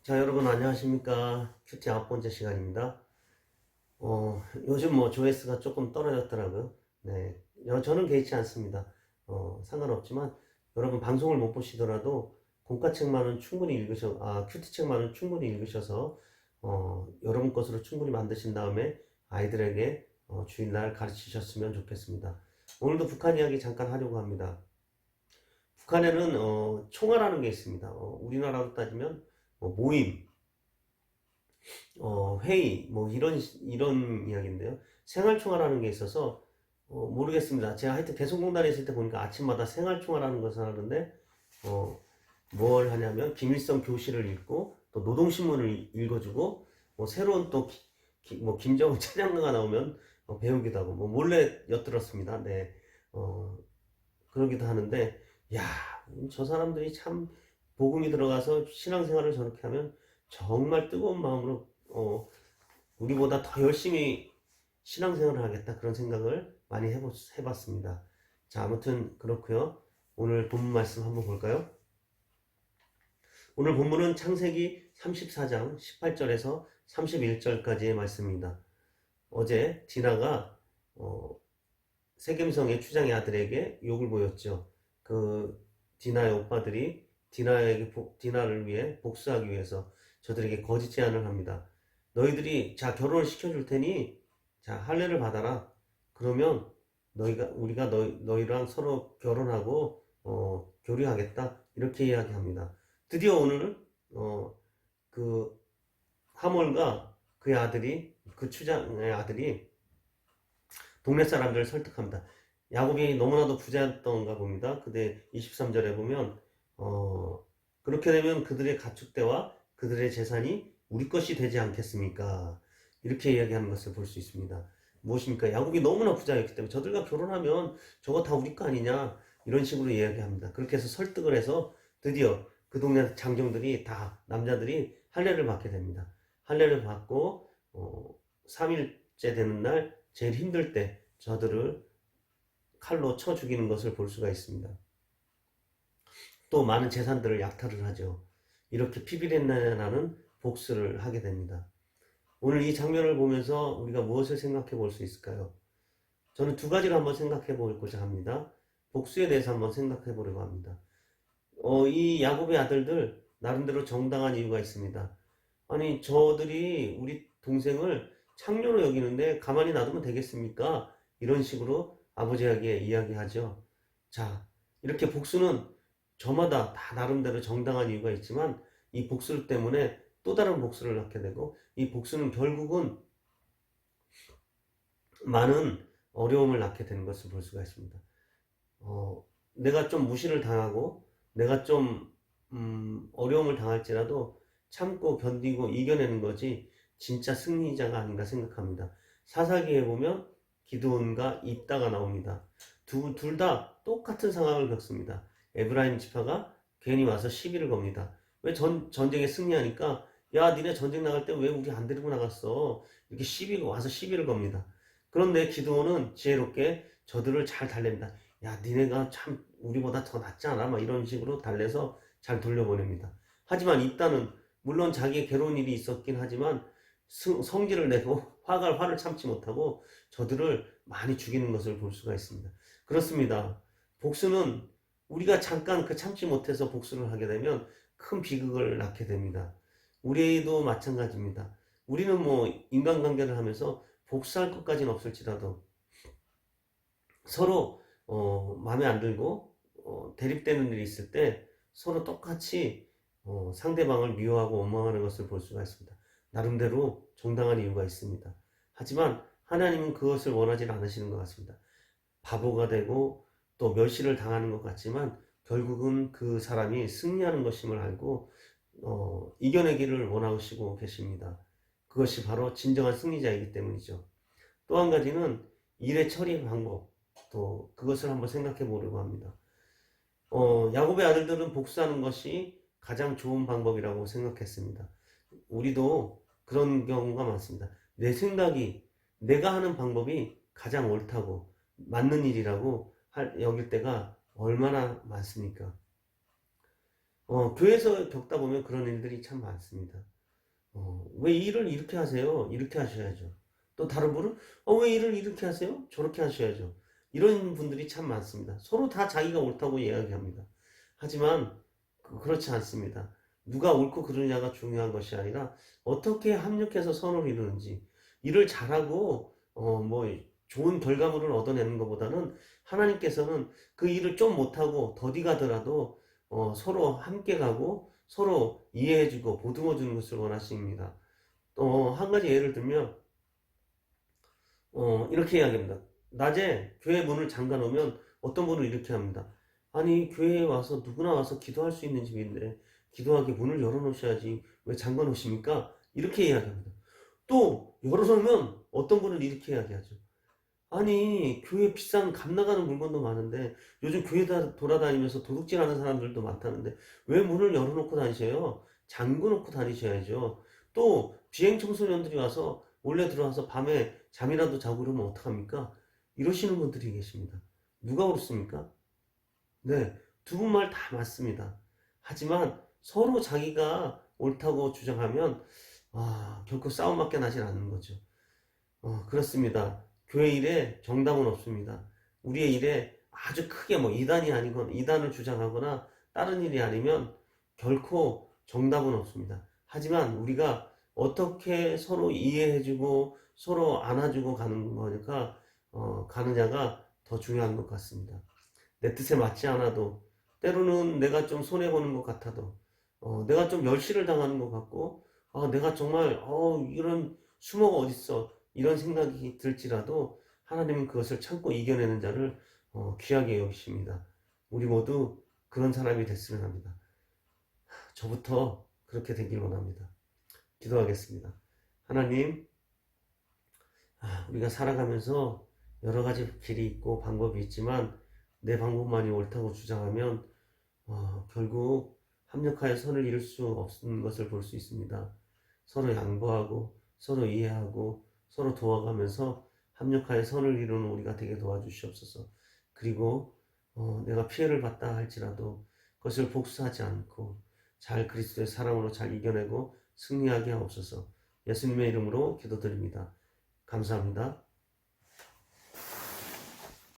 자, 여러분 안녕하십니까. 큐티 9번째 시간입니다. 요즘 뭐 조회수가 조금 떨어졌더라고요. 네. 저는 개의치 않습니다. 상관없지만 여러분 방송을 못 보시더라도 공과책만은 충분히 큐티책만은 충분히 읽으셔서 여러분 것으로 충분히 만드신 다음에 아이들에게 주일날 가르치셨으면 좋겠습니다. 오늘도 북한 이야기 잠깐 하려고 합니다. 북한에는 총알하는 게 있습니다. 우리나라로 따지면 모임, 회의, 뭐 이런 이야기인데요. 생활총화라는 게 있어서 모르겠습니다. 제가 하여튼 개성공단에 있을 때 보니까 아침마다 생활총화라는 것을 하는데 어, 뭘 하냐면 김일성 교실을 읽고 또 노동신문을 읽어주고 뭐 새로운 또 뭐 김정은 찬양가가 나오면 배우기도 하고 뭐 몰래 엿들었습니다. 네, 그러기도 하는데 야, 저 사람들이 참 복음이 들어가서 신앙생활을 저렇게 하면 정말 뜨거운 마음으로 우리보다 더 열심히 신앙생활을 하겠다 그런 생각을 많이 해봤습니다. 자, 아무튼 그렇고요. 오늘 본문 말씀 한번 볼까요? 오늘 본문은 창세기 34장 18절에서 31절까지의 말씀입니다. 어제 디나가 세겜성의 추장의 아들에게 욕을 보였죠. 그 디나의 오빠들이 디나를 위해 복수하기 위해서 저들에게 거짓 제안을 합니다. 너희들이 자 결혼을 시켜줄 테니 자 할례를 받아라. 그러면 우리가 너희랑 서로 결혼하고 교류하겠다 이렇게 이야기합니다. 드디어 오늘은 그 하몰과 그의 아들이 그 추장의 아들이 동네 사람들을 설득합니다. 야곱이 너무나도 부자였던가 봅니다. 근데 23절에 보면 그렇게 되면 그들의 가축대와 그들의 재산이 우리 것이 되지 않겠습니까? 이렇게 이야기하는 것을 볼 수 있습니다. 무엇입니까? 야곱이 너무나 부자였기 때문에 저들과 결혼하면 저거 다 우리 거 아니냐 이런 식으로 이야기합니다. 그렇게 해서 설득을 해서 드디어 그 동네 장정들이 다 남자들이 할례를 받게 됩니다. 할례를 받고 3일째 되는 날 제일 힘들 때 저들을 칼로 쳐 죽이는 것을 볼 수가 있습니다. 또 많은 재산들을 약탈을 하죠. 이렇게 피비린내나는 복수를 하게 됩니다. 오늘 이 장면을 보면서 우리가 무엇을 생각해 볼 수 있을까요? 저는 두 가지를 한번 생각해 보고자 합니다. 복수에 대해서 한번 생각해 보려고 합니다. 이 야곱의 아들들 나름대로 정당한 이유가 있습니다. 아니 저들이 우리 동생을 창녀로 여기는데 가만히 놔두면 되겠습니까? 이런 식으로 아버지에게 이야기하죠. 자, 이렇게 복수는 저마다 다 나름대로 정당한 이유가 있지만 이 복수 때문에 또 다른 복수를 낳게 되고 이 복수는 결국은 많은 어려움을 낳게 되는 것을 볼 수가 있습니다. 내가 좀 무시를 당하고 내가 좀 어려움을 당할지라도 참고 견디고 이겨내는 것이 진짜 승리자가 아닌가 생각합니다. 사사기에 보면 기드온과 입다가 나옵니다. 둘 다 똑같은 상황을 겪습니다. 에브라임 지파가 괜히 와서 시비를 겁니다. 왜 전쟁에 승리하니까 야 니네 전쟁 나갈 때 왜 우리 안 데리고 나갔어? 이렇게 와서 시비를 겁니다. 그런데 기드온은 지혜롭게 저들을 잘 달랩니다. 야 니네가 참 우리보다 더 낫지 않아? 막 이런 식으로 달래서 잘 돌려보냅니다. 하지만 입다는 물론 자기의 괴로운 일이 있었긴 하지만 성질을 내고 화를 참지 못하고 저들을 많이 죽이는 것을 볼 수가 있습니다. 그렇습니다. 복수는 우리가 잠깐 그 참지 못해서 복수를 하게 되면 큰 비극을 낳게 됩니다. 우리도 마찬가지입니다. 우리는 뭐 인간관계를 하면서 복수할 것까지는 없을지라도 서로 마음에 안 들고 대립되는 일이 있을 때 서로 똑같이 상대방을 미워하고 원망하는 것을 볼 수가 있습니다. 나름대로 정당한 이유가 있습니다. 하지만 하나님은 그것을 원하지 않으시는 것 같습니다. 바보가 되고 또 멸시를 당하는 것 같지만 결국은 그 사람이 승리하는 것임을 알고 이겨내기를 원하시고 계십니다. 그것이 바로 진정한 승리자이기 때문이죠. 또 한 가지는 일의 처리 방법, 또 그것을 한번 생각해 보려고 합니다. 야곱의 아들들은 복수하는 것이 가장 좋은 방법이라고 생각했습니다. 우리도 그런 경우가 많습니다. 내 생각이 내가 하는 방법이 가장 옳다고 맞는 일이라고 여길 때가 얼마나 많습니까? 교회에서 겪다 보면 그런 일들이 참 많습니다. 왜 일을 이렇게 하세요? 이렇게 하셔야죠. 또 다른 분은 왜 일을 이렇게 하세요? 저렇게 하셔야죠. 이런 분들이 참 많습니다. 서로 다 자기가 옳다고 이야기합니다. 하지만 그렇지 않습니다. 누가 옳고 그르냐가 중요한 것이 아니라 어떻게 합력해서 선을 이루는지 일을 잘하고 뭐 좋은 결과물을 얻어내는 것보다는 하나님께서는 그 일을 좀 못하고 더디 가더라도 서로 함께 가고 서로 이해해주고 보듬어주는 것을 원하십니다. 또 한 가지 예를 들면 이렇게 이야기합니다. 낮에 교회 문을 잠가 놓으면 어떤 분은 이렇게 합니다. 아니 교회에 와서 누구나 와서 기도할 수 있는 집인데 기도하게 문을 열어 놓으셔야지 왜 잠가 놓으십니까? 이렇게 이야기합니다. 또 열어 놓으면 어떤 분은 이렇게 이야기하죠. 아니 교회 비싼 값 나가는 물건도 많은데 요즘 교회 돌아다니면서 도둑질하는 사람들도 많다는데 왜 문을 열어놓고 다니셔요? 잠궈 놓고 다니셔야죠. 또 비행 청소년들이 와서 몰래 들어와서 밤에 잠이라도 자고 그러면 어떡합니까? 이러시는 분들이 계십니다. 누가 옳습니까? 네, 두 분 말 다 맞습니다. 하지만 서로 자기가 옳다고 주장하면 결코 싸움밖에 나질 않는 거죠. 그렇습니다. 교회 일에 정답은 없습니다. 우리의 일에 아주 크게 뭐 이단이 아니건 이단을 주장하거나 다른 일이 아니면 결코 정답은 없습니다. 하지만 우리가 어떻게 서로 이해해주고 서로 안아주고 가는 거니까 가느냐가 더 중요한 것 같습니다. 내 뜻에 맞지 않아도 때로는 내가 좀 손해보는 것 같아도 내가 좀 멸시를 당하는 것 같고 내가 정말 이런 수모가 어딨어 이런 생각이 들지라도 하나님은 그것을 참고 이겨내는 자를 귀하게 여기십니다. 우리 모두 그런 사람이 됐으면 합니다. 저부터 그렇게 되길 원합니다. 기도하겠습니다. 하나님, 우리가 살아가면서 여러 가지 길이 있고 방법이 있지만 내 방법만이 옳다고 주장하면 결국 합력하여 선을 이룰 수 없는 것을 볼 수 있습니다. 서로 양보하고 서로 이해하고 서로 도와가면서 합력하여 선을 이루는 우리가 되게 도와주시옵소서. 그리고 내가 피해를 받다 할지라도 그것을 복수하지 않고 잘 그리스도의 사랑으로 잘 이겨내고 승리하게 하옵소서. 예수님의 이름으로 기도드립니다. 감사합니다.